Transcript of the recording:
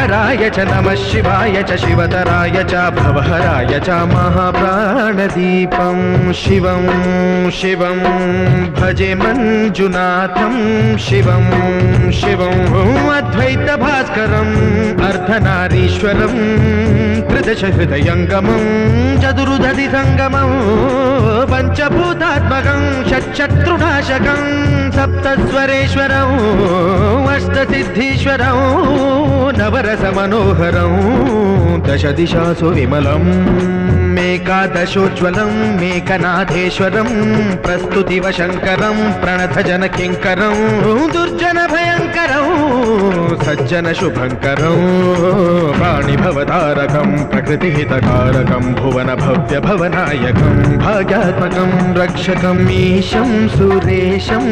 शङ्कराय च नमः शिवाय च शिवतराय च भवहराय च महाप्राणदीपं शिवं शिवं भजे मञ्जुनाथं शिवं शिवं अद्वैतभास्करम् अर्धनारीश्वरं त्रिदशहृदयङ्गमं चतुर्दधिसङ्गमं पञ्चभूतात्मकं षट्शत्रुनाशकं सप्तस्वरेश्वरं अष्टसिद्धीश्वरं नवरसमनोहरं दशदिशासु विमलं मेकादशोज्ज्वलं मेकनाथेश्वरं प्रस्तुतिव शङ्करं प्रणतजनकिङ्करं दुर्जनभयङ्करं सज्जनशुभङ्करं वाणिभवतारकं प्रकृतिहितकारकं भुवनभव्यभवनायकं भाग्यात्मकं रक्षकम् ईशं सुरेशं